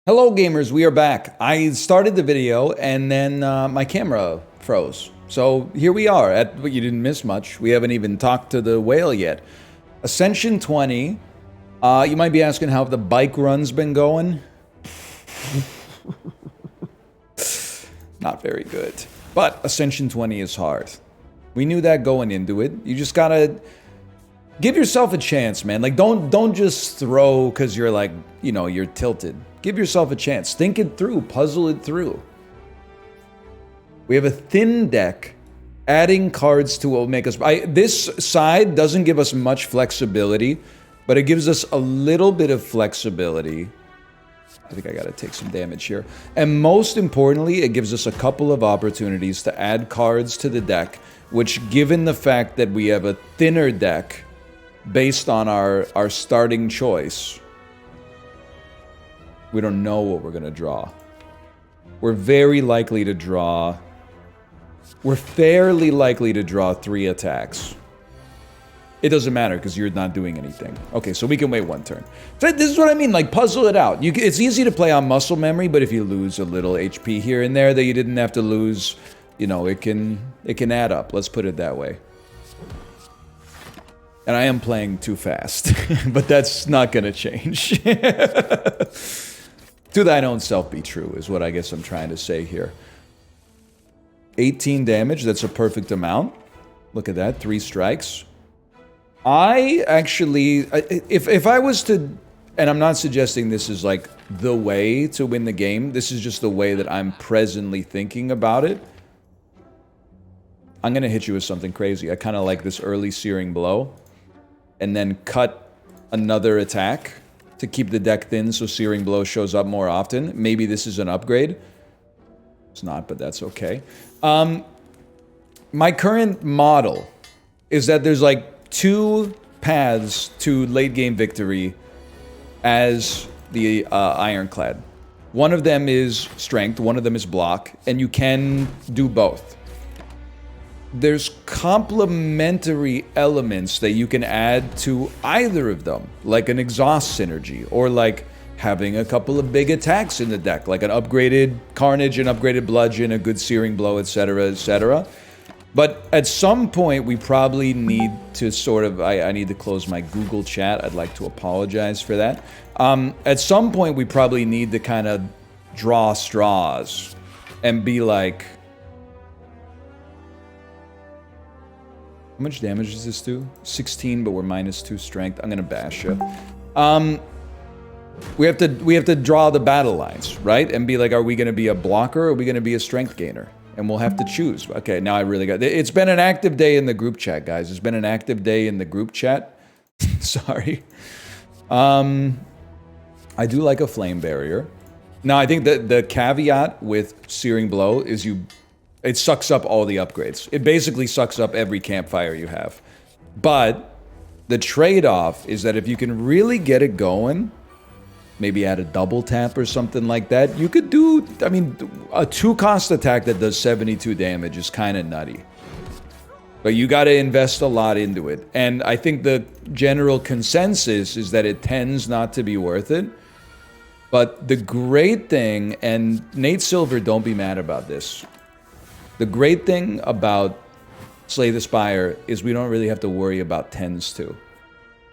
Hello gamers, we are back. I started the video and then my camera froze. So here we are, you didn't miss much. We haven't even talked to the whale yet. Ascension 20. You might be asking how the bike run's been going. Not very good. But Ascension 20 is hard. We knew that going into it. You just gotta give yourself a chance, man. Like, don't just throw because you're like, you know, you're tilted. Give yourself a chance. Think it through. Puzzle it through. We have a thin deck. Adding cards to will make us... this side doesn't give us much flexibility, but it gives us a little bit of flexibility. I think I gotta take some damage here. And most importantly, it gives us a couple of opportunities to add cards to the deck, which, given the fact that we have a thinner deck based on our starting choice, we don't know what we're gonna draw. We're very likely to draw... We're fairly likely to draw 3 attacks. It doesn't matter because you're not doing anything. Okay, so we can wait 1 turn. So this is what I mean, like, puzzle it out. It's easy to play on muscle memory, but if you lose a little HP here and there that you didn't have to lose, you know, it can add up. Let's put it that way. And I am playing too fast, but that's not gonna change. To thine own self be true, is what I guess I'm trying to say here. 18 damage, that's a perfect amount. Look at that, 3 strikes. I actually, if I was to, and I'm not suggesting this is like the way to win the game, this is just the way that I'm presently thinking about it. I'm gonna hit you with something crazy. I kind of like this early Searing Blow, and then cut another attack to keep the deck thin so Searing Blow shows up more often. Maybe this is an upgrade. It's not, but that's okay. My current model is that there's like 2 paths to late game victory as the Ironclad. One of them is strength, one of them is block, and you can do both. There's complementary elements that you can add to either of them, like an exhaust synergy, or like having a couple of big attacks in the deck, like an upgraded Carnage, an upgraded Bludgeon, a good Searing Blow, etc., etc. But at some point, we probably need to sort of... I need to close my Google chat. I'd like to apologize for that. At some point, we probably need to kind of draw straws and be like... How much damage does this do? 16, but we're -2 strength. I'm gonna bash you. We have to draw the battle lines, right? And be like, are we gonna be a blocker or are we gonna be a strength gainer? And we'll have to choose. Okay, now I really got... It's been an active day in the group chat, guys. It's been an active day in the group chat. Sorry. I do like a flame barrier. Now, I think that the caveat with Searing Blow is it sucks up all the upgrades. It basically sucks up every campfire you have. But the trade-off is that if you can really get it going, maybe add a double tap or something like that, you could do... I mean, a 2-cost attack that does 72 damage is kind of nutty. But you got to invest a lot into it. And I think the general consensus is that it tends not to be worth it. But the great thing, and Nate Silver, don't be mad about this. The great thing about Slay the Spire is we don't really have to worry about 10s too.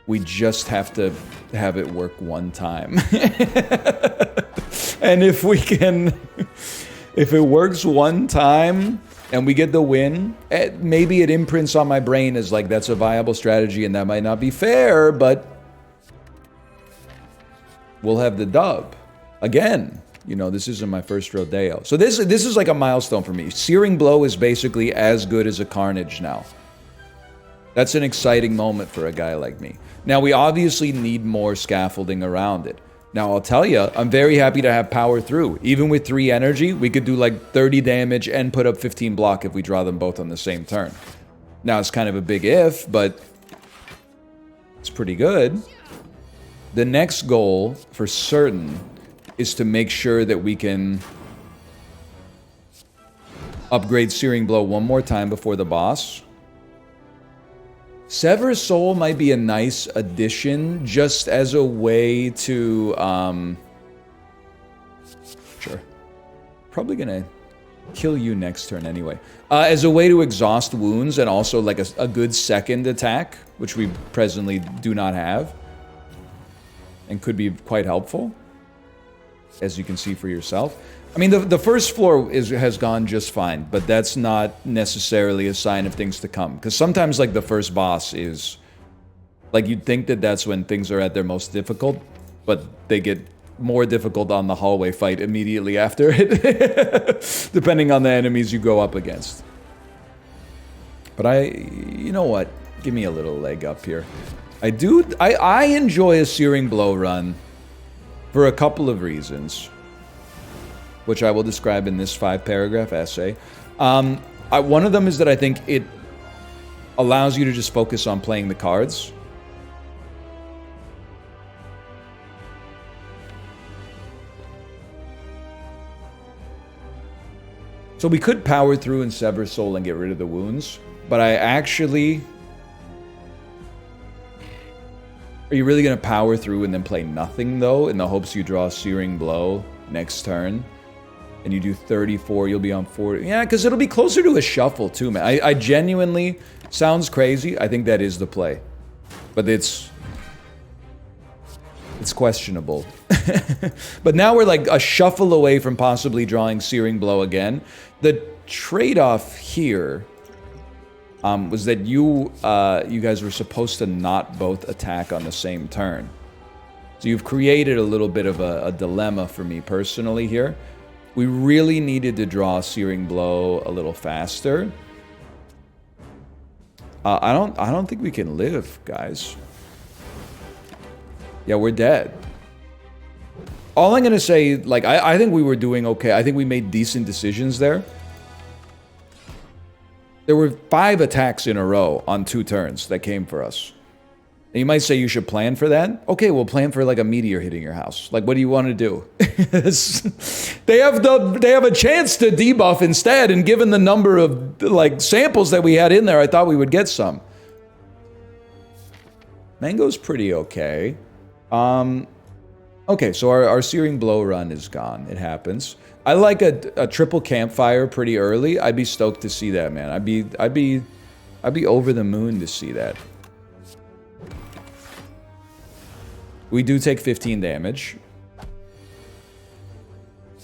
We just have to have it work 1 time. And if we can... If it works 1 time and we get the win, maybe it imprints on my brain as like, that's a viable strategy and that might not be fair, but... we'll have the dub. Again. You know, this isn't my first rodeo. So this is like a milestone for me. Searing Blow is basically as good as a Carnage now. That's an exciting moment for a guy like me. Now, we obviously need more scaffolding around it. Now, I'll tell you, I'm very happy to have power through. Even with 3 energy, we could do like 30 damage and put up 15 block if we draw them both on the same turn. Now, it's kind of a big if, but it's pretty good. The next goal, for certain, is to make sure that we can upgrade Searing Blow 1 more time before the boss. Sever Soul might be a nice addition, just as a way to Scorcher. Probably gonna kill you next turn anyway. As a way to exhaust wounds and also like a good second attack, which we presently do not have, and could be quite helpful, as you can see for yourself. I mean, the first floor has gone just fine, but that's not necessarily a sign of things to come. Because sometimes, like, the first boss is... Like, you'd think that that's when things are at their most difficult, but they get more difficult on the hallway fight immediately after it, depending on the enemies you go up against. But you know what? Give me a little leg up here. I enjoy a Searing Blow run for a couple of reasons, which I will describe in this 5-paragraph essay. One of them is that I think it allows you to just focus on playing the cards. So we could power through and Sever Soul and get rid of the wounds, but I actually... Are you really going to power through and then play nothing, though, in the hopes you draw Searing Blow next turn? And you do 34, you'll be on 40. Yeah, because it'll be closer to a shuffle, too, man. I genuinely... Sounds crazy. I think that is the play. But it's questionable. But now we're like a shuffle away from possibly drawing Searing Blow again. The trade-off here was that you guys were supposed to not both attack on the same turn. So you've created a little bit of a dilemma for me personally here. We really needed to draw Searing Blow a little faster. I don't think we can live, guys. Yeah, we're dead. All I'm gonna say, like, I think we were doing okay. I think we made decent decisions there. There were 5 attacks in a row on 2 turns that came for us. And you might say you should plan for that. Okay, we'll plan for like a meteor hitting your house. Like, what do you want to do? They have a chance to debuff instead, and given the number of like samples that we had in there, I thought we would get some. Mango's pretty okay. Okay, so our Searing Blow run is gone. It happens. I like a triple campfire pretty early. I'd be stoked to see that, man. I'd be over the moon to see that. We do take 15 damage.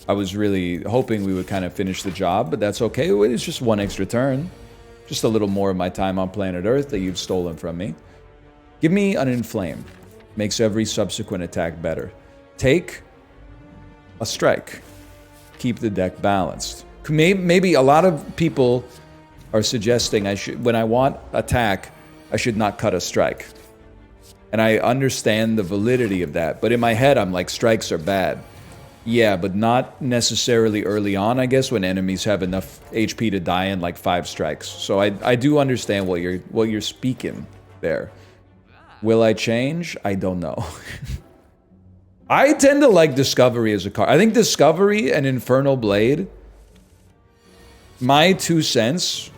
I was really hoping we would kind of finish the job, but that's okay. It's just 1 extra turn. Just a little more of my time on planet Earth that you've stolen from me. Give me an Inflame. Makes every subsequent attack better. Take a strike. Keep the deck balanced. Maybe a lot of people are suggesting when I want attack, I should not cut a strike. And I understand the validity of that. But in my head, I'm like, strikes are bad. Yeah, but not necessarily early on, I guess, when enemies have enough HP to die in like 5 strikes. So I do understand what you're speaking there. Will I change? I don't know. I tend to like Discovery as a card. I think Discovery and Infernal Blade, my 2 cents,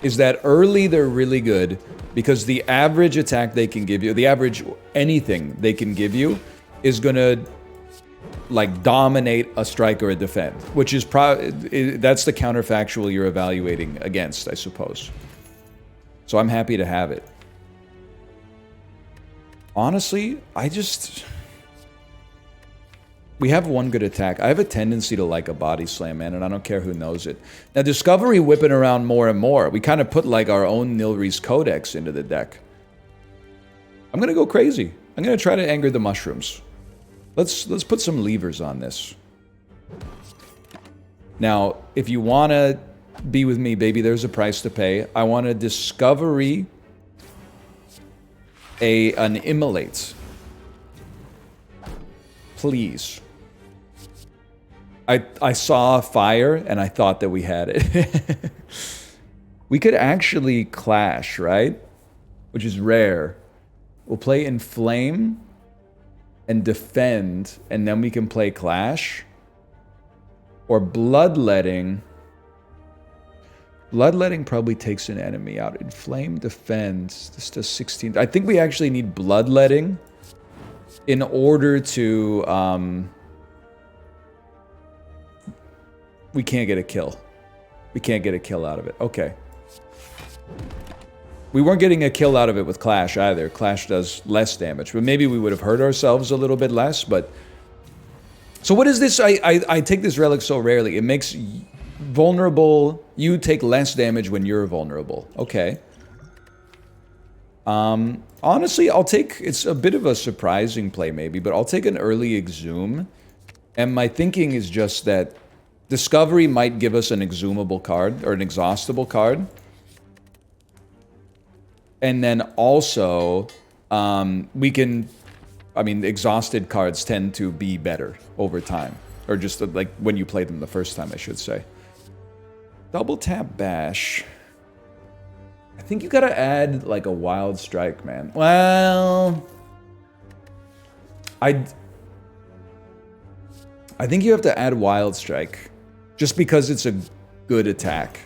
is that early they're really good because the average attack they can give you, the average anything they can give you, is gonna like dominate a strike or a defend, which is that's the counterfactual you're evaluating against, I suppose. So I'm happy to have it. Honestly, we have 1 good attack. I have a tendency to like a body slam, man, and I don't care who knows it. Now, Discovery whipping around more and more. We kind of put like our own Nilri's Codex into the deck. I'm gonna go crazy. I'm gonna try to anger the mushrooms. Let's put some levers on this. Now, if you wanna be with me, baby, there's a price to pay. I want to Discovery an Immolate. Please. I saw a fire and I thought that we had it. We could actually clash, right? Which is rare. We'll play Inflame and Defend, and then we can play Clash. Or Bloodletting. Bloodletting probably takes an enemy out. Inflame, Defend. This does 16. I think we actually need Bloodletting in order to We can't get a kill. We can't get a kill out of it. Okay. We weren't getting a kill out of it with Clash either. Clash does less damage. But maybe we would have hurt ourselves a little bit less, but... So what is this? I take this relic so rarely. It makes vulnerable... You take less damage when you're vulnerable. Okay. Honestly, I'll take... It's a bit of a surprising play maybe, but I'll take an early Exhume. And my thinking is just that Discovery might give us an exhumable card, or an exhaustible card. And then also, we can... I mean, exhausted cards tend to be better over time. Or just, like, when you play them the first time, I should say. Double tap bash. I think you gotta add, like, a wild strike, man. Well... I think you have to add wild strike. Just because it's a good attack.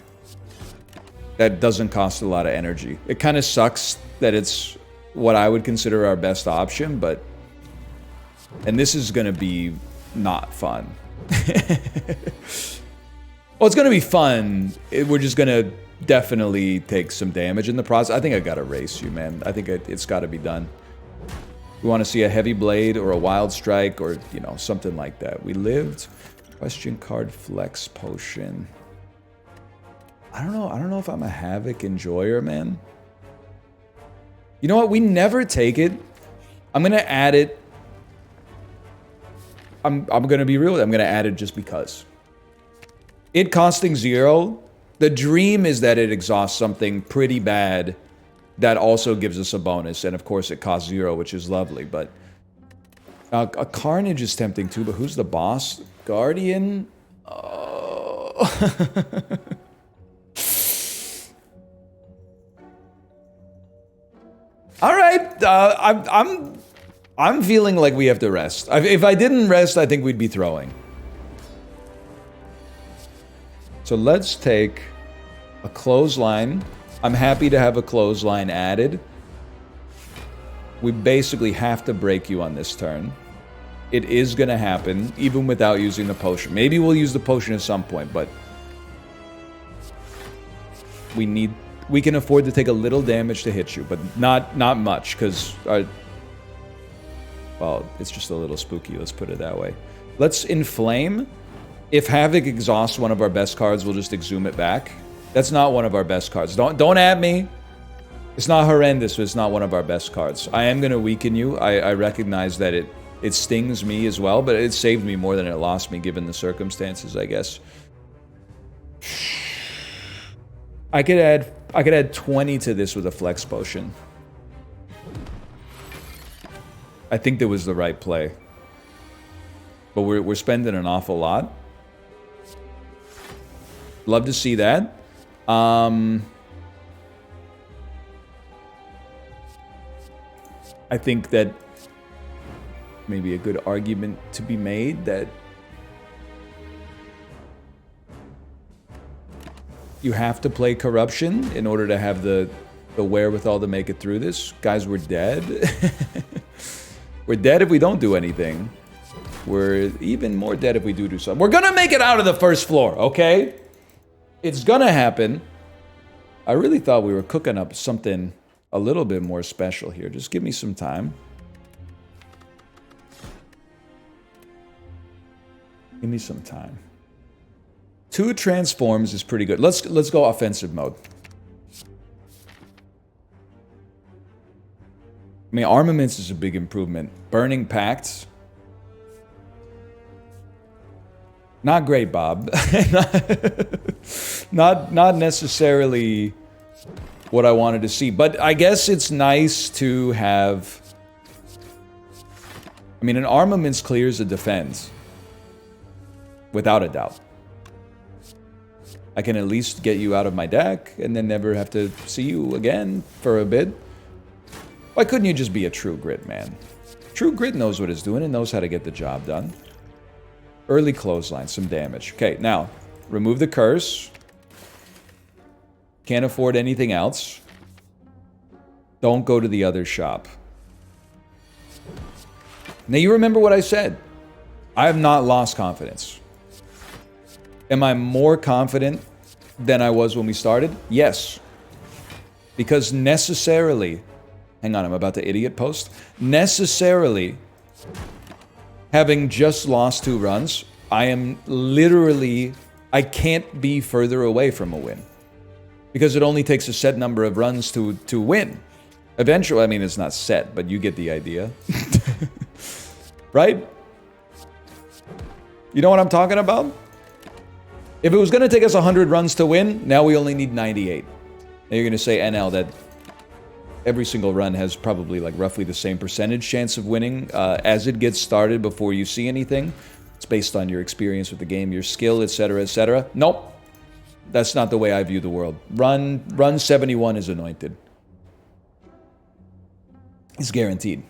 That doesn't cost a lot of energy. It kind of sucks that it's what I would consider our best option, but... And this is gonna be not fun. Well, it's gonna be fun. We're just gonna definitely take some damage in the process. I think I gotta race you, man. I think it's gotta be done. We want to see a heavy blade or a wild strike or, you know, something like that. We lived. Question card flex potion. I don't know if I'm a Havoc enjoyer, man. You know what? We never take it. I'm gonna add it. I'm gonna be real with it. I'm gonna add it just because. It costing 0. The dream is that it exhausts something pretty bad that also gives us a bonus, and of course it costs 0, which is lovely, but... a Carnage is tempting too, but who's the boss? Guardian? Oh... Alright, I'm feeling like we have to rest. If I didn't rest, I think we'd be throwing. So let's take a clothesline. I'm happy to have a clothesline added. We basically have to break you on this turn. It is going to happen, even without using the potion. Maybe we'll use the potion at some point, but... We can afford to take a little damage to hit you, but not much, because... Well, it's just a little spooky, let's put it that way. Let's Inflame. If Havoc exhausts one of our best cards, we'll just exhume it back. That's not one of our best cards. Don't at me. It's not horrendous, but it's not one of our best cards. I am going to weaken you. I recognize that it stings me as well, but it saved me more than it lost me, given the circumstances, I guess. I could add 20 to this with a flex potion. I think that was the right play. But we're spending an awful lot. Love to see that. I think that maybe a good argument to be made that you have to play Corruption in order to have the wherewithal to make it through this. Guys, we're dead. We're dead if we don't do anything. We're even more dead if we do something. We're gonna make it out of the first floor, okay? It's gonna happen. I really thought we were cooking up something a little bit more special here. Just give me some time. Give me some time. 2 transforms is pretty good. Let's go offensive mode. I mean, armaments is a big improvement. Burning Pacts. Not great, Bob. not necessarily what I wanted to see. But I guess it's nice to have... I mean, an armaments clears a defense. Without a doubt. I can at least get you out of my deck and then never have to see you again for a bit. Why couldn't you just be a True Grit, man? True Grit knows what it's doing and knows how to get the job done. Early clothesline, some damage. Okay, now, remove the curse. Can't afford anything else. Don't go to the other shop. Now, you remember what I said. I have not lost confidence. Am I more confident than I was when we started? Yes. Because necessarily... Hang on, I'm about to idiot post. Necessarily, having just lost 2 runs, I am literally... I can't be further away from a win. Because it only takes a set number of runs to win. Eventually, I mean, it's not set, but you get the idea. Right? You know what I'm talking about? If it was going to take us 100 runs to win, now we only need 98. Now you're going to say, NL, that every single run has probably like roughly the same percentage chance of winning as it gets started before you see anything. It's based on your experience with the game, your skill, etc., etc. Nope. That's not the way I view the world. Run 71 is anointed. It's guaranteed.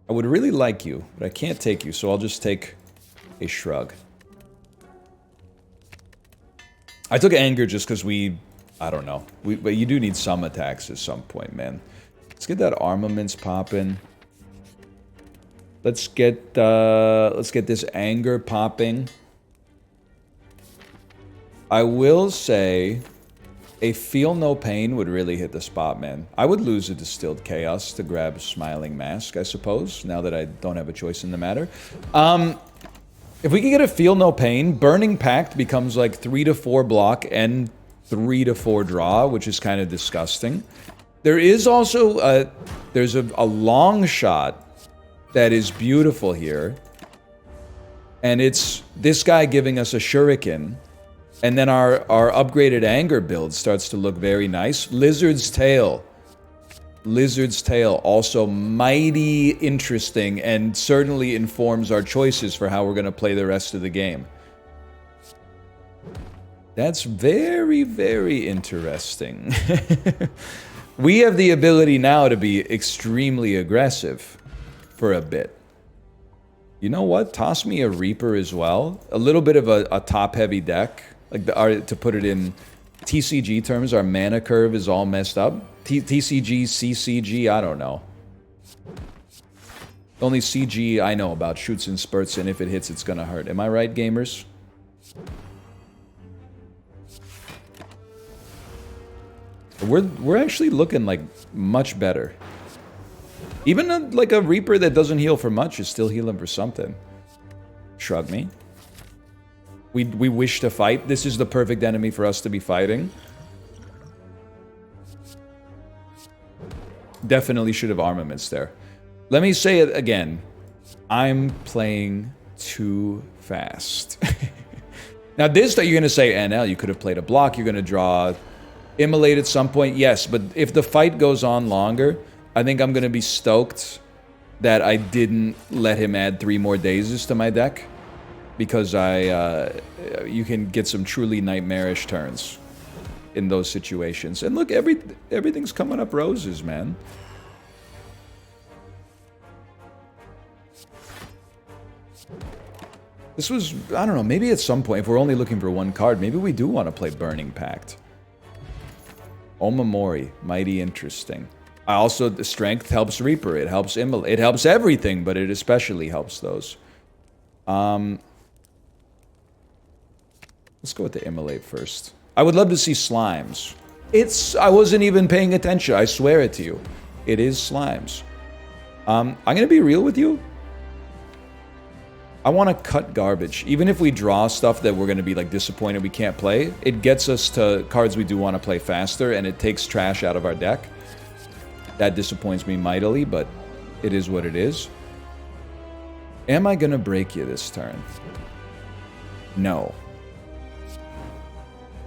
I would really like you, but I can't take you, so I'll just take a shrug. I took anger just because I don't know. But you do need some attacks at some point, man. Let's get that armaments popping. Let's get this anger popping. I will say, a feel no pain would really hit the spot, man. I would lose a distilled chaos to grab Smiling Mask, I suppose, now that I don't have a choice in the matter. If we can get a feel no pain, Burning Pact becomes like 3 to 4 block and 3 to 4 draw, which is kind of disgusting. There is also there's a long shot that is beautiful here, and it's this guy giving us a shuriken. And then our upgraded anger build starts to look very nice. Lizard's Tail. Lizard's Tail, also mighty interesting and certainly informs our choices for how we're going to play the rest of the game. That's very, very interesting. We have the ability now to be extremely aggressive for a bit. You know what? Toss me a Reaper as well. A little bit of a top-heavy deck. Like to put it in TCG terms, our mana curve is all messed up. TCG, CCG, I don't know. Only CG I know about shoots and spurts, and if it hits, it's gonna hurt. Am I right, gamers? We're actually looking like much better. Even like a Reaper that doesn't heal for much is still healing for something. Shrug me. We wish to fight. This is the perfect enemy for us to be fighting. Definitely should have armaments there. Let me say it again. I'm playing too fast. Now this that you're going to say, NL, you could have played a block. You're going to draw Immolate at some point. Yes, but if the fight goes on longer, I think I'm going to be stoked that I didn't let him add 3 more dazes to my deck. Because you can get some truly nightmarish turns in those situations. And look, everything's coming up roses, man. This was, I don't know, maybe at some point, if we're only looking for 1 card, maybe we do want to play Burning Pact. Omamori, mighty interesting. Also, the strength helps Reaper, it helps Immolate, it helps everything, but it especially helps those. Let's go with the Immolate first. I would love to see Slimes. I wasn't even paying attention, I swear it to you. It is Slimes. I'm gonna be real with you. I want to cut garbage. Even if we draw stuff that we're gonna be like disappointed we can't play, it gets us to cards we do want to play faster, and it takes trash out of our deck. That disappoints me mightily, but it is what it is. Am I gonna break you this turn? No.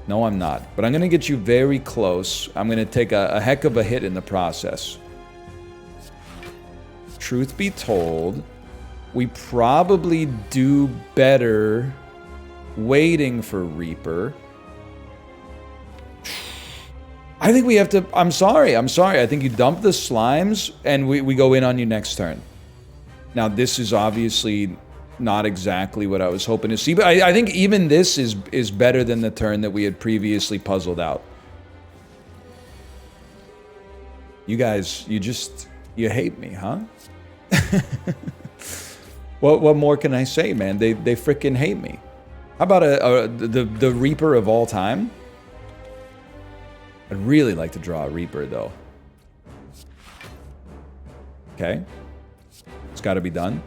No, I'm not. But I'm going to get you very close. I'm going to take a heck of a hit in the process. Truth be told, we probably do better waiting for Reaper. I think we have to... I'm sorry. I think you dump the Slimes, and we go in on you next turn. Now, this is obviously... not exactly what I was hoping to see, but I think even this is better than the turn that we had previously puzzled out. You guys, you hate me, huh? What more can I say, man? They freaking hate me. How about the Reaper of all time? I'd really like to draw a Reaper, though. Okay. It's got to be done.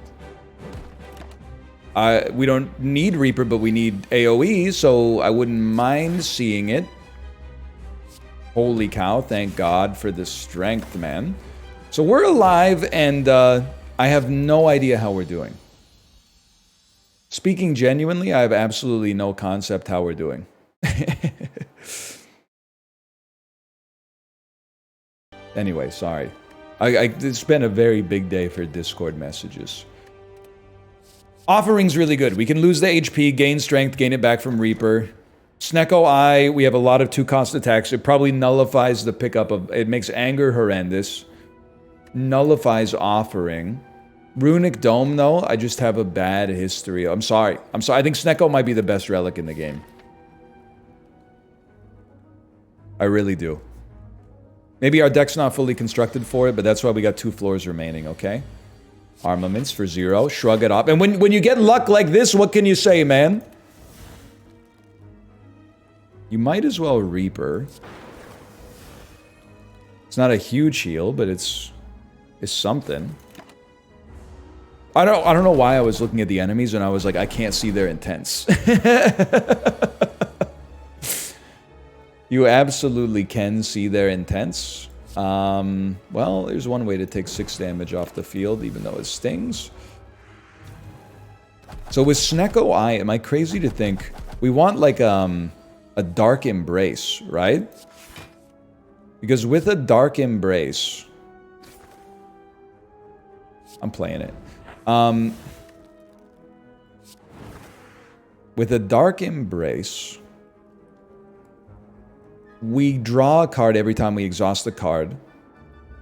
We don't need Reaper, but we need AoE, so I wouldn't mind seeing it. Holy cow, thank God for the strength, man. So we're alive, and I have no idea how we're doing. Speaking genuinely, I have absolutely no concept how we're doing. Anyway, sorry. It's been a very big day for Discord messages. Offering's really good. We can lose the HP, gain strength, gain it back from Reaper. Snecko Eye, we have a lot of 2-cost attacks. It probably nullifies the pickup of... It makes Anger horrendous. Nullifies Offering. Runic Dome, though, I just have a bad history. I'm sorry. I think Snecko might be the best relic in the game. I really do. Maybe our deck's not fully constructed for it, but that's why we got 2 floors remaining, okay? Armaments for 0. Shrug it off. And when you get luck like this, what can you say, man? You might as well Reaper. It's not a huge heal, but it's something. I don't know why I was looking at the enemies and I was like, I can't see their intents. You absolutely can see their intents. Well, there's one way to take 6 damage off the field, even though it stings. So with Snecko Eye, am I crazy to think we want like a Dark Embrace, right? Because with a Dark Embrace, I'm playing it. With a Dark Embrace, we draw a card every time we exhaust the card.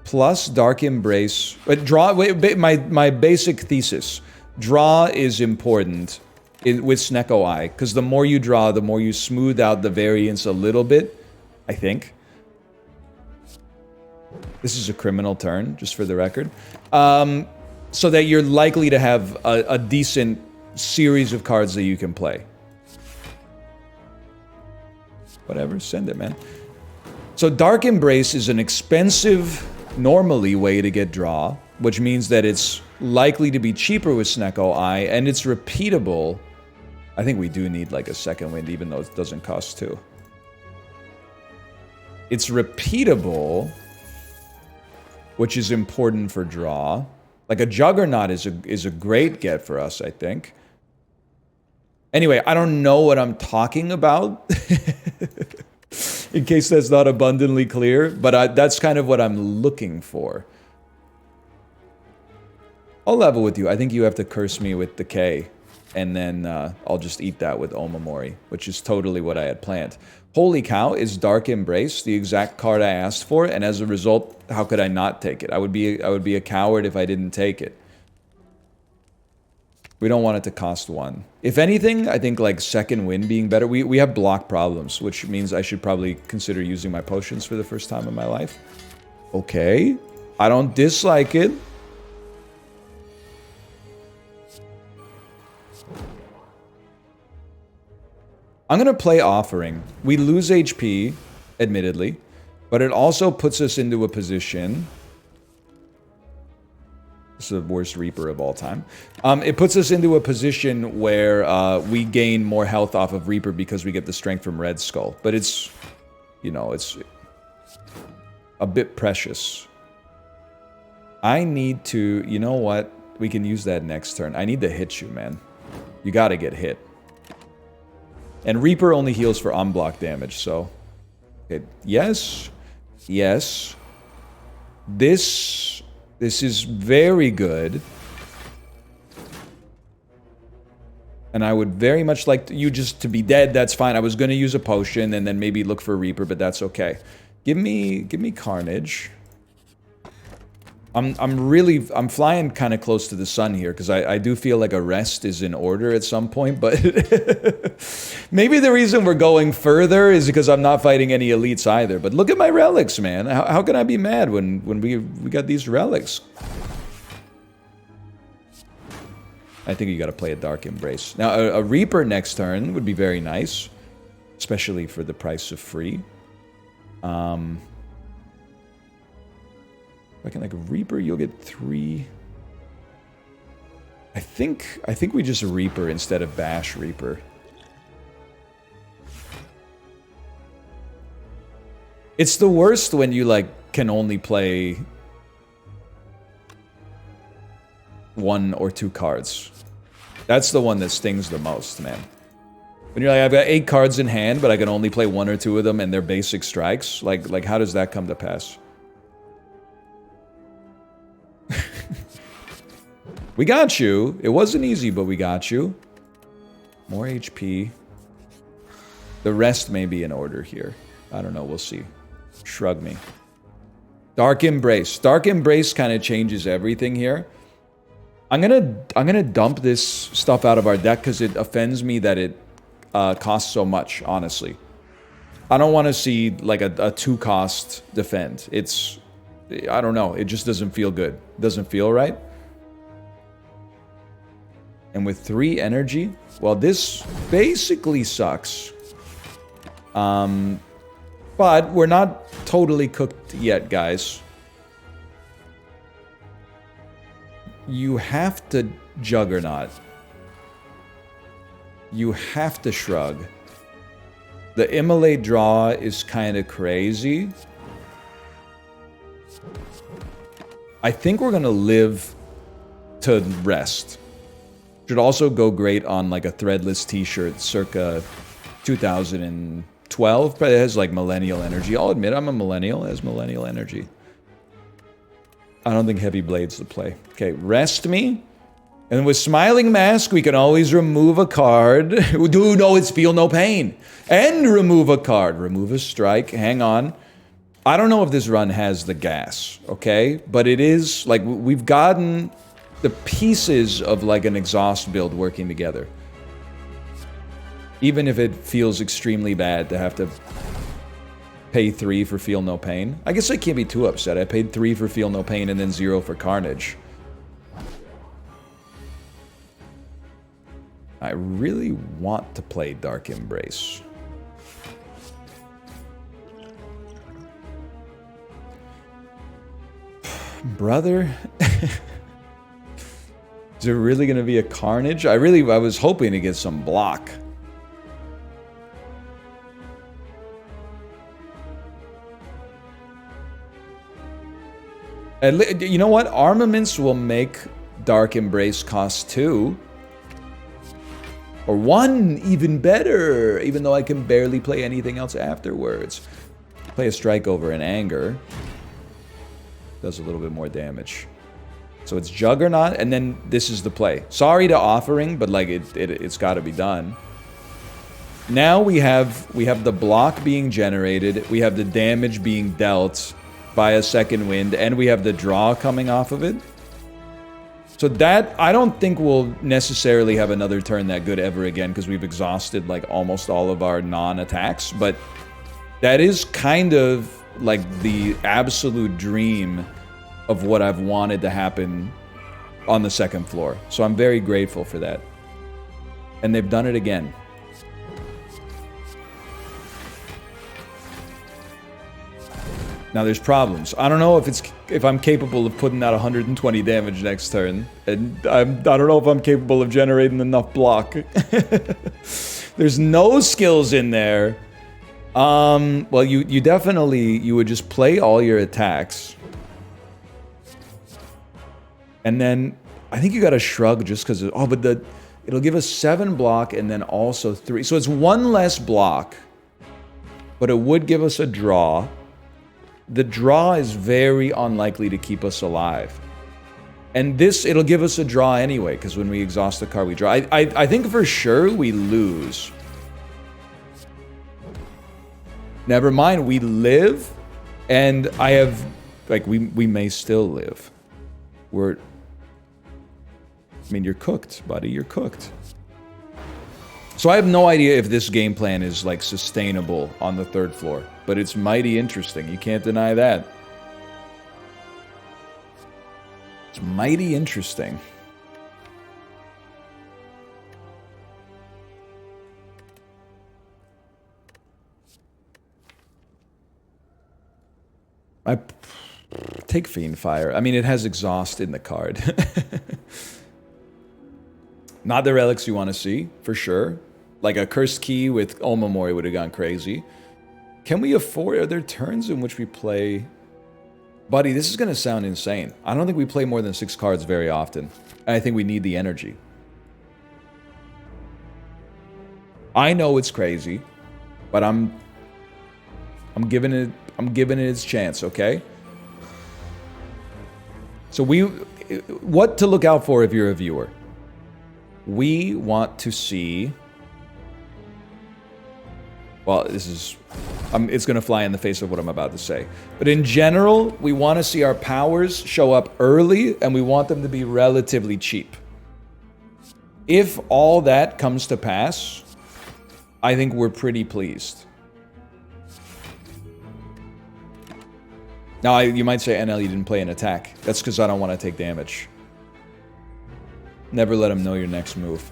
Plus Dark Embrace. My basic thesis. Draw is important with Snecko Eye. Because the more you draw, the more you smooth out the variance a little bit. I think. This is a criminal turn, just for the record. So that you're likely to have a decent series of cards that you can play. Whatever, send it, man. So Dark Embrace is an expensive, normally, way to get draw, which means that it's likely to be cheaper with Snecko Eye, and it's repeatable. I think we do need like a second wind, even though it doesn't cost 2. It's repeatable, which is important for draw. Like a Juggernaut is a great get for us, I think. Anyway, I don't know what I'm talking about. In case that's not abundantly clear. But that's kind of what I'm looking for. I'll level with you. I think you have to curse me with Decay. And then I'll just eat that with Omamori. Which is totally what I had planned. Holy cow, is Dark Embrace the exact card I asked for? And as a result, how could I not take it? I would be a coward if I didn't take it. We don't want it to cost 1. If anything, I think like second wind being better. We have block problems, which means I should probably consider using my potions for the first time in my life. Okay. I don't dislike it. I'm going to play Offering. We lose HP, admittedly, but it also puts us into a position... This is the worst Reaper of all time. It puts us into a position where we gain more health off of Reaper because we get the strength from Red Skull. But it's, you know, it's a bit precious. I need to, you know what? We can use that next turn. I need to hit you, man. You gotta get hit. And Reaper only heals for unblock damage, so... Okay, yes. Yes. This is very good. And I would very much like you just to be dead, that's fine. I was going to use a potion and then maybe look for Reaper, but that's okay. Give me Carnage. I'm flying kind of close to the sun here because I do feel like a rest is in order at some point, but maybe the reason we're going further is because I'm not fighting any elites either. But look at my relics, man. How can I be mad when we got these relics? I think you got to play a Dark Embrace. Now, a Reaper next turn would be very nice, especially for the price of free. Like a Reaper, you'll get 3. I think we just Reaper instead of Bash Reaper. It's the worst when you like can only play 1 or 2 cards. That's the one that stings the most, man. When you're like, I've got 8 cards in hand, but I can only play 1 or 2 of them and they're basic strikes. Like how does that come to pass? We got you. It wasn't easy, but we got you. More HP. The rest may be in order here. I don't know. We'll see. Shrug me. Dark Embrace. Dark Embrace kind of changes everything here. I'm gonna dump this stuff out of our deck because it offends me that it costs so much, honestly. I don't want to see like a 2-cost defend. It's... I don't know. It just doesn't feel good. It doesn't feel right. And with 3 energy, well, this basically sucks. But we're not totally cooked yet, guys. You have to Juggernaut. You have to Shrug. The Immolate draw is kind of crazy. I think we're gonna live to rest. Should also go great on like a threadless t-shirt circa 2012, but it has like millennial energy. I'll admit I'm a millennial, it has millennial energy. I don't think Heavy Blade's the play. Okay, rest me. And with Smiling Mask, we can always remove a card. Do no, it's Feel No Pain. And remove a card. Remove a strike. Hang on. I don't know if this run has the gas, okay? But it is, like, we've gotten the pieces of, like, an exhaust build working together. Even if it feels extremely bad to have to pay 3 for Feel No Pain. I guess I can't be too upset. I paid 3 for Feel No Pain and then 0 for Carnage. I really want to play Dark Embrace. Brother? Is there really going to be a Carnage? I was hoping to get some block. You know what? Armaments will make Dark Embrace cost 2. Or 1, even better, even though I can barely play anything else afterwards. Play a Strike over an Anger. Does a little bit more damage. So it's Juggernaut, and then this is the play. Sorry to Offering, but like it's got to be done. Now we have the block being generated, we have the damage being dealt by a second wind, and we have the draw coming off of it. So that, I don't think we'll necessarily have another turn that good ever again, because we've exhausted like almost all of our non-attacks, but that is kind of like the absolute dream of what I've wanted to happen on the second floor. So I'm very grateful for that. And they've done it again. Now there's problems. I don't know if I'm capable of putting out 120 damage next turn, and I don't know if I'm capable of generating enough block. There's no skills in there. Well, you definitely, you would just play all your attacks. And then, I think you gotta Shrug just because, but it'll give us 7 block and then also 3. So it's 1 less block, but it would give us a draw. The draw is very unlikely to keep us alive. And this, it'll give us a draw anyway, because when we exhaust the card, we draw. I think for sure we lose. Never mind, we live, and I have, like, we may still live. I mean, you're cooked, buddy, you're cooked. So I have no idea if this game plan is, like, sustainable on the 3rd floor. But it's mighty interesting. You can't deny that. It's mighty interesting. I take Fiend Fire. I mean, it has Exhaust in the card. Not the relics you want to see, for sure. Like a Cursed Key with Omamori would have gone crazy. Can we afford... Are there turns in which we play... Buddy, this is going to sound insane. I don't think we play more than 6 cards very often. And I think we need the energy. I know it's crazy, but I'm giving it its chance, okay? So what to look out for if you're a viewer? We want to see... Well, this is... it's going to fly in the face of what I'm about to say. But in general, we want to see our powers show up early, and we want them to be relatively cheap. If all that comes to pass, I think we're pretty pleased. Now, you might say, NL, you didn't play an attack. That's because I don't want to take damage. Never let him know your next move.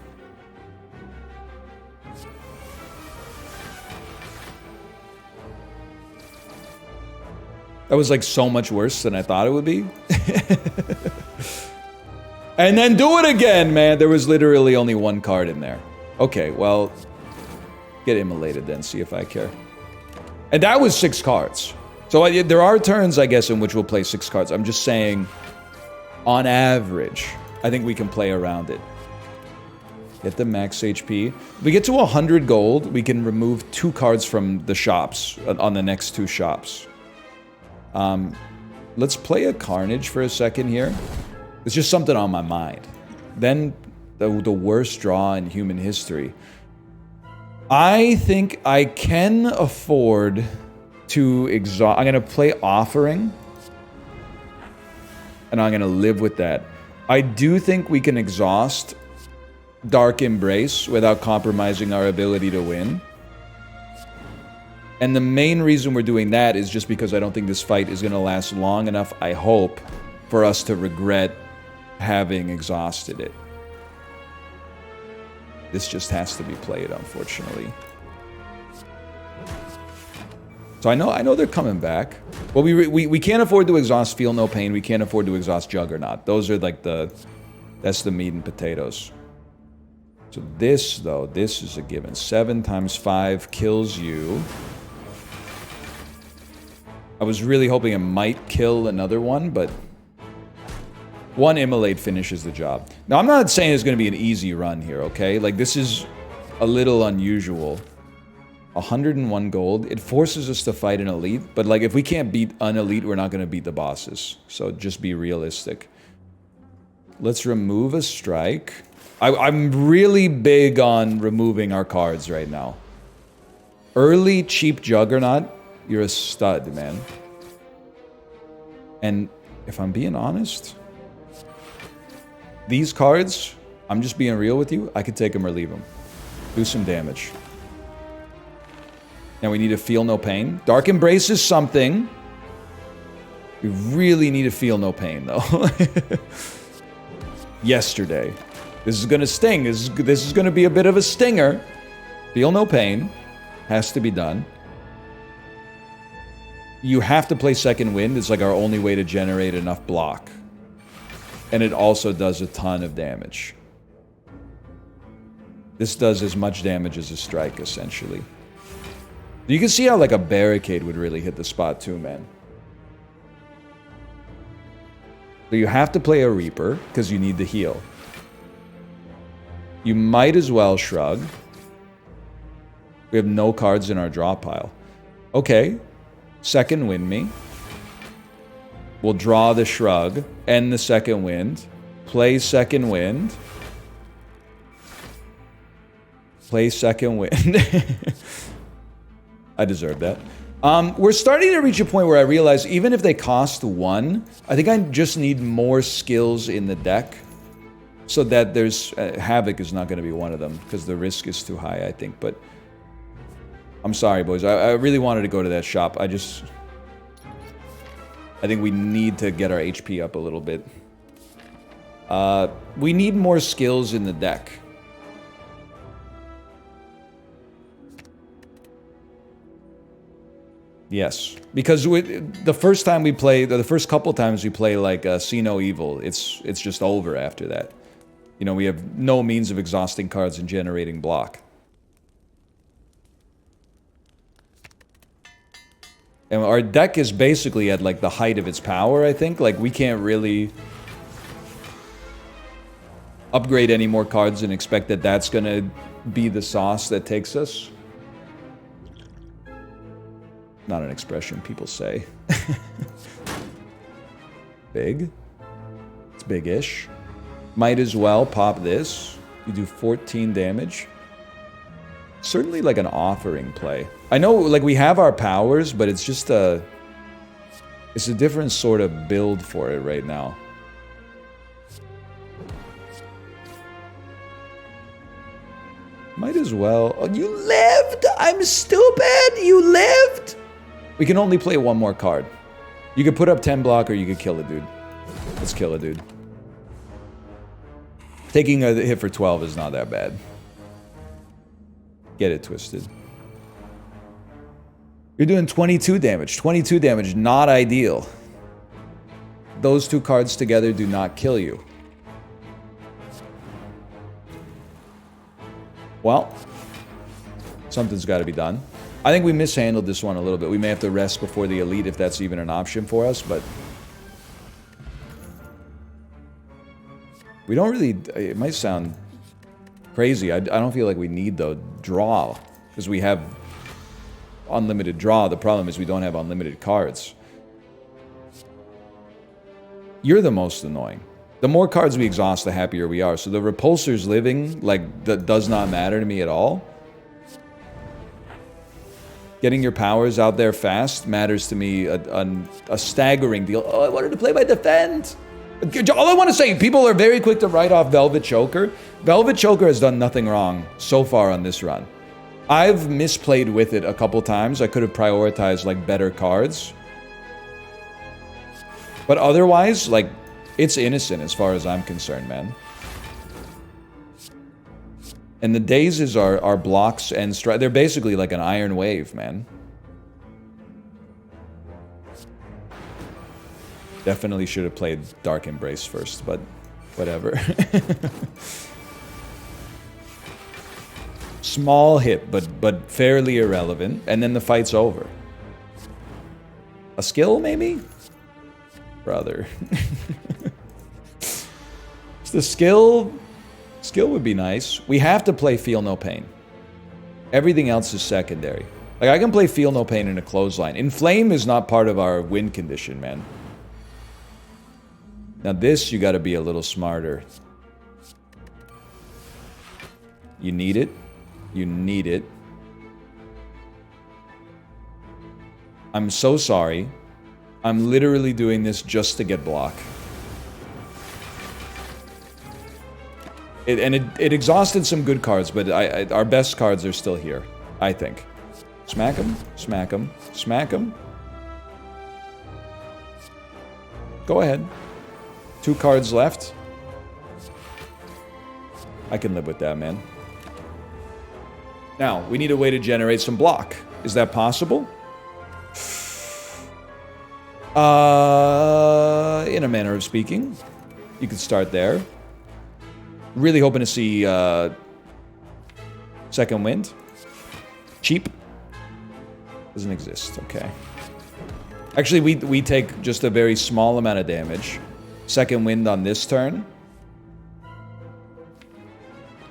That was like so much worse than I thought it would be. And then do it again, man. There was literally only 1 card in there. Okay, well, get immolated then, see if I care. And that was 6 cards. So there are turns, I guess, in which we'll play 6 cards. I'm just saying, on average, I think we can play around it. Get the max HP. If we get to 100 gold, we can remove 2 cards from the shops, on the next 2 shops. Let's play a Carnage for a second here. It's just something on my mind. Then, the worst draw in human history. I think I can afford to exhaust... I'm going to play Offering. And I'm going to live with that. I do think we can exhaust Dark Embrace without compromising our ability to win. And the main reason we're doing that is just because I don't think this fight is going to last long enough, I hope, for us to regret having exhausted it. This just has to be played, unfortunately. So I know they're coming back. Well, we can't afford to exhaust Feel No Pain. We can't afford to exhaust Juggernaut. Those are like that's the meat and potatoes. So this, though, this is a given. 7 times 5 kills you. I was really hoping it might kill another one, but 1 Immolate finishes the job. Now, I'm not saying it's going to be an easy run here, okay? Like, this is a little unusual. 101 gold. It forces us to fight an elite, but, like, if we can't beat an elite, we're not going to beat the bosses. So just be realistic. Let's remove a strike. I'm really big on removing our cards right now. Early, cheap Juggernaut. You're a stud, man. And if I'm being honest, these cards, I'm just being real with you, I could take them or leave them. Do some damage. Now we need to Feel No Pain. Dark Embrace is something. We really need to Feel No Pain, though. Yesterday. This is going to sting. This is going to be a bit of a stinger. Feel No Pain. Has to be done. You have to play Second Wind. It's like our only way to generate enough block. And it also does a ton of damage. This does as much damage as a strike, essentially. You can see how, like, a Barricade would really hit the spot, too, man. So you have to play a Reaper, because you need the heal. You might as well Shrug. We have no cards in our draw pile. Okay. Second Wind me. We'll draw the Shrug. End the Second Wind. Play Second Wind. Play Second Wind. I deserve that. We're starting to reach a point where I realize even if they cost 1, I think I just need more skills in the deck so that there's... Havoc is not going to be one of them because the risk is too high, I think. But I'm sorry, boys. I really wanted to go to that shop. I think we need to get our HP up a little bit. We need more skills in the deck. Yes, because the first time we play, the first couple times we play like See No Evil, it's just over after that. You know, we have no means of exhausting cards and generating block. And our deck is basically at like the height of its power, I think. Like we can't really upgrade any more cards and expect that that's gonna be the sauce that takes us. Not an expression people say. Big. It's big-ish. Might as well pop this. You do 14 damage. Certainly like an offering play. I know like we have our powers, but it's just a... It's a different sort of build for it right now. Might as well... Oh, you lived! I'm stupid! You lived! We can only play one more card. You could put up 10 block or you could kill a dude. Let's kill a dude. Taking a hit for 12 is not that bad. Get it twisted. You're doing 22 damage. 22 damage, not ideal. Those two cards together do not kill you. Well, something's got to be done. I think we mishandled this one a little bit. We may have to rest before the elite if that's even an option for us, but... We don't really... It might sound crazy. I don't feel like we need the draw, because we have unlimited draw. The problem is we don't have unlimited cards. You're the most annoying. The more cards we exhaust, the happier we are. So the repulsor's living, like, that does not matter to me at all. Getting your powers out there fast matters to me a staggering deal. Oh, I wanted to play my defend. All I want to say, people are very quick to write off Velvet Choker. Velvet Choker has done nothing wrong so far on this run. I've misplayed with it a couple times. I could have prioritized, like, better cards. But otherwise, like, it's innocent as far as I'm concerned, man. And the dazes are blocks and strike. They're basically like an iron wave, man. Definitely should have played Dark Embrace first, but whatever. Small hit, but fairly irrelevant. And then the fight's over. A skill, maybe? Brother. It's the skill... Skill would be nice. We have to play Feel No Pain. Everything else is secondary. Like, I can play Feel No Pain in a clothesline. Inflame is not part of our win condition, man. Now this, you gotta be a little smarter. You need it. You need it. I'm so sorry. I'm literally doing this just to get block. It exhausted some good cards, but our best cards are still here, I think. Smack him, smack him, smack him. Go ahead. 2 cards left. I can live with that, man. Now, we need a way to generate some block. Is that possible? In a manner of speaking. You could start there. Really hoping to see Second Wind. Cheap. Doesn't exist. Okay. Actually, we take just a very small amount of damage. Second Wind on this turn.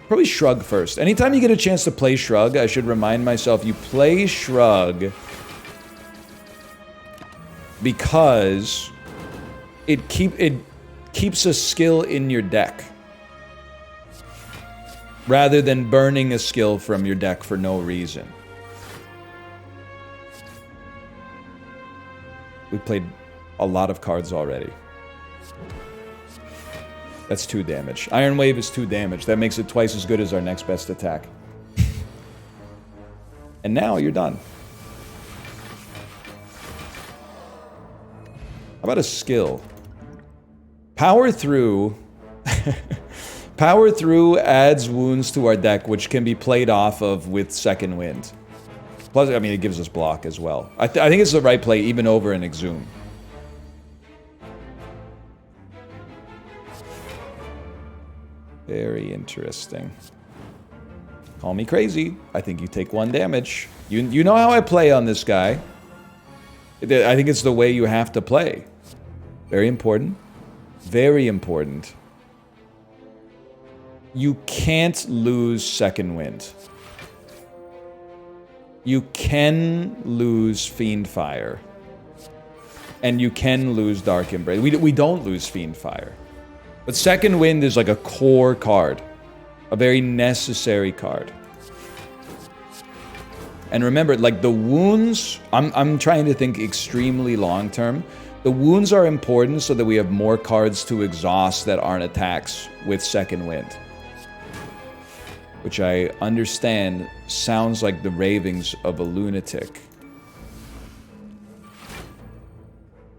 Probably Shrug first. Anytime you get a chance to play Shrug, I should remind myself you play Shrug because it keeps a skill in your deck. Rather than burning a skill from your deck for no reason. We played a lot of cards already. That's 2 damage. Iron Wave is 2 damage. That makes it twice as good as our next best attack. And now you're done. How about a skill? Power Through... Power Through adds wounds to our deck, which can be played off of with Second Wind. Plus, I mean, it gives us block as well. I think it's the right play, even over an Exhume. Very interesting. Call me crazy. I think you take 1 damage. You know how I play on this guy. I think it's the way you have to play. Very important. Very important. You can't lose Second Wind. You can lose Fiend Fire. And you can lose Dark Embrace. We don't lose Fiend Fire. But Second Wind is like a core card. A very necessary card. And remember, like the wounds, I'm trying to think extremely long term. The wounds are important so that we have more cards to exhaust that aren't attacks with Second Wind. Which I understand sounds like the ravings of a lunatic.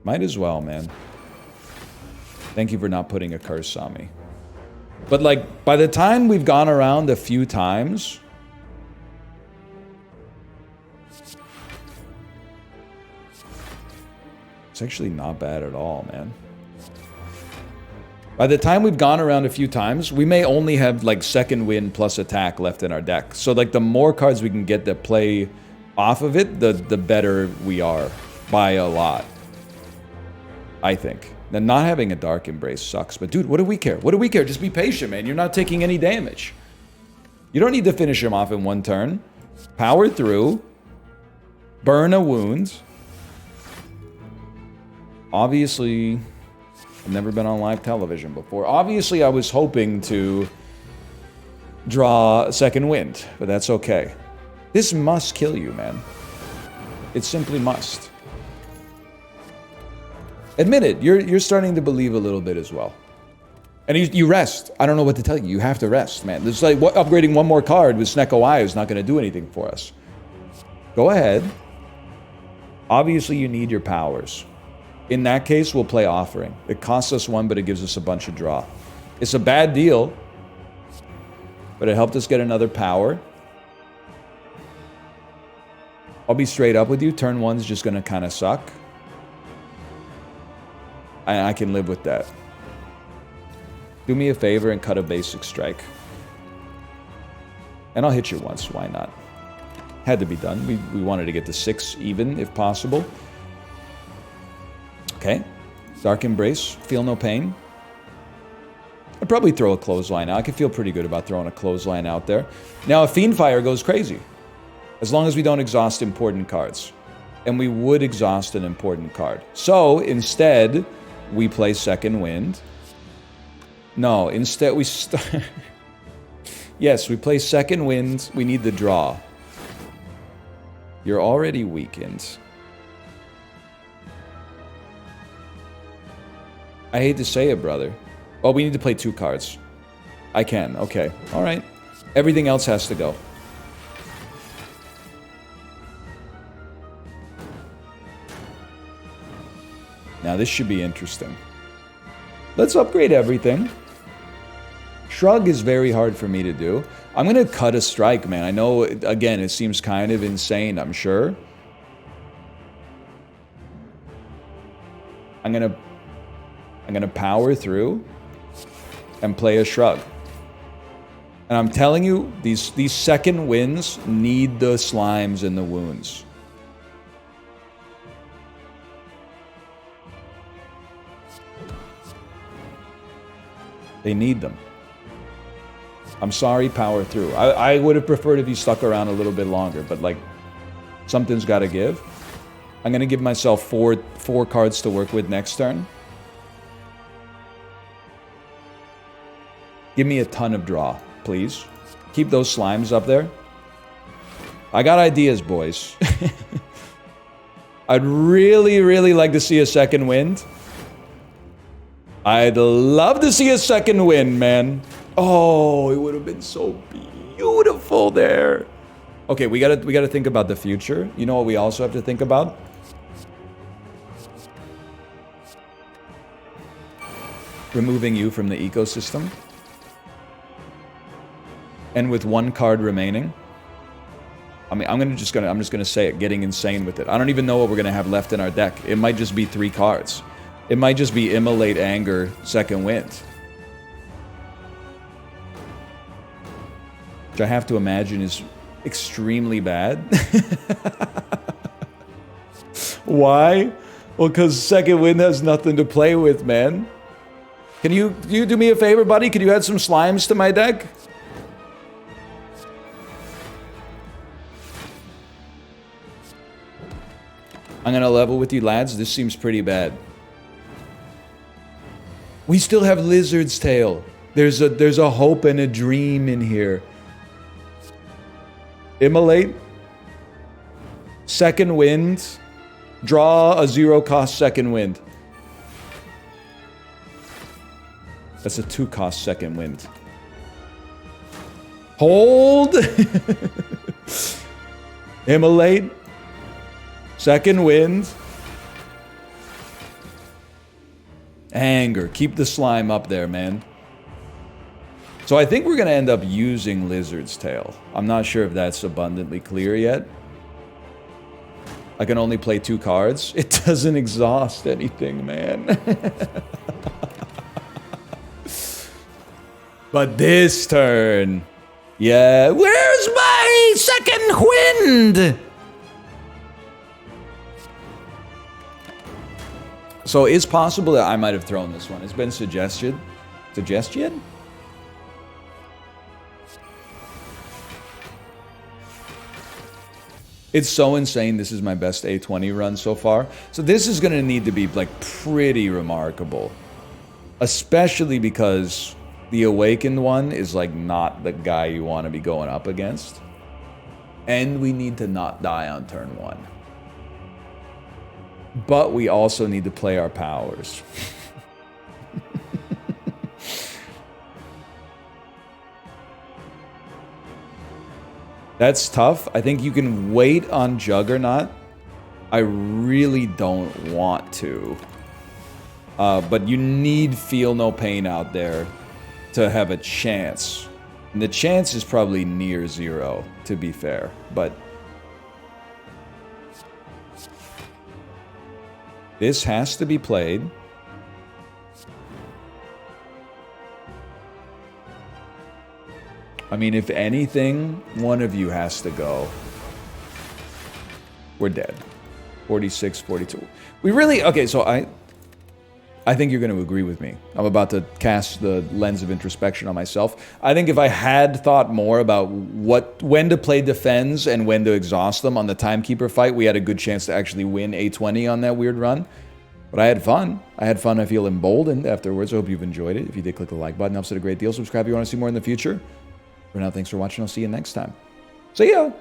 Might as well, man. Thank you for not putting a curse on me. But like, by the time we've gone around a few times, it's actually not bad at all, man. By the time we've gone around a few times, we may only have like Second Wind plus attack left in our deck. So like the more cards we can get that play off of it, the better we are by a lot. I think. Now, not having a Dark Embrace sucks, but dude, what do we care? What do we care? Just be patient, man. You're not taking any damage. You don't need to finish him off in 1 turn. Power through. Burn a wound. Obviously, I've never been on live television before. Obviously, I was hoping to draw a Second Wind, but that's okay. This must kill you, man. It simply must. Admit it, you're starting to believe a little bit as well. And you rest. I don't know what to tell you. You have to rest, man. It's like upgrading 1 more card with Snecko Eye is not going to do anything for us. Go ahead. Obviously, you need your powers. In that case, we'll play Offering. It costs us 1, but it gives us a bunch of draw. It's a bad deal, but it helped us get another power. I'll be straight up with you. Turn 1's just going to kind of suck. I can live with that. Do me a favor and cut a basic strike. And I'll hit you once. Why not? Had to be done. We wanted to get to 6 even, if possible. Okay. Dark Embrace. Feel no pain. I'd probably throw a clothesline out. I could feel pretty good about throwing a clothesline out there. Now, a Fiend Fire goes crazy. As long as we don't exhaust important cards. And we would exhaust an important card. So, instead, we play Second Wind. No, instead we yes, we play Second Wind. We need the draw. You're already weakened. I hate to say it, brother. Oh, we need to play 2 cards. I can. Okay. All right. Everything else has to go. Now, this should be interesting. Let's upgrade everything. Shrug is very hard for me to do. I'm going to cut a strike, man. I know, again, it seems kind of insane, I'm sure. I'm going to power through and play a Shrug. And I'm telling you, these Second Winds need the slimes and the wounds. They need them. I'm sorry, power through. I would have preferred if you stuck around a little bit longer, but like, something's got to give. I'm going to give myself four cards to work with next turn. Give me a ton of draw, please. Keep those slimes up there. I got ideas, boys. I'd really, really like to see a Second Wind. I'd love to see a Second Wind, man. Oh, it would have been so beautiful there. Okay, we gotta think about the future. You know what we also have to think about? Removing you from the ecosystem. And with 1 card remaining, I mean, I'm just gonna say it, getting insane with it. I don't even know what we're gonna have left in our deck. It might just be 3 cards. It might just be Immolate, Anger, Second Wind. Which I have to imagine is extremely bad. Why? Well, because Second Wind has nothing to play with, man. Can you do me a favor, buddy? Could you add some slimes to my deck? I'm gonna level with you, lads. This seems pretty bad. We still have Lizard's Tail. There's a hope and a dream in here. Immolate. Second Wind. Draw a 0-cost Second Wind. That's a 2-cost Second Wind. Hold! Immolate. Second Wind. Anger. Keep the slime up there, man. So I think we're going to end up using Lizard's Tail. I'm not sure if that's abundantly clear yet. I can only play 2 cards. It doesn't exhaust anything, man. But this turn... Yeah, where's my Second Wind? So it's possible that I might have thrown this one. It's been suggested. Suggestion? It's so insane. This is my best A20 run so far. So this is going to need to be like pretty remarkable. Especially because the Awakened one is like not the guy you want to be going up against. And we need to not die on turn 1. But we also need to play our powers. That's tough. I think you can wait on Juggernaut. I really don't want to. But you need Feel No Pain out there to have a chance. And the chance is probably near 0, to be fair. But... this has to be played. I mean, if anything, one of you has to go. We're dead. 46, 42. We really... okay, so I think you're going to agree with me. I'm about to cast the lens of introspection on myself. I think if I had thought more about when to play defends and when to exhaust them on the Timekeeper fight, we had a good chance to actually win A20 on that weird run. But I had fun. I feel emboldened afterwards. I hope you've enjoyed it. If you did, click the like button. It helps it a great deal. Subscribe if you want to see more in the future. For now, thanks for watching. I'll see you next time. See ya!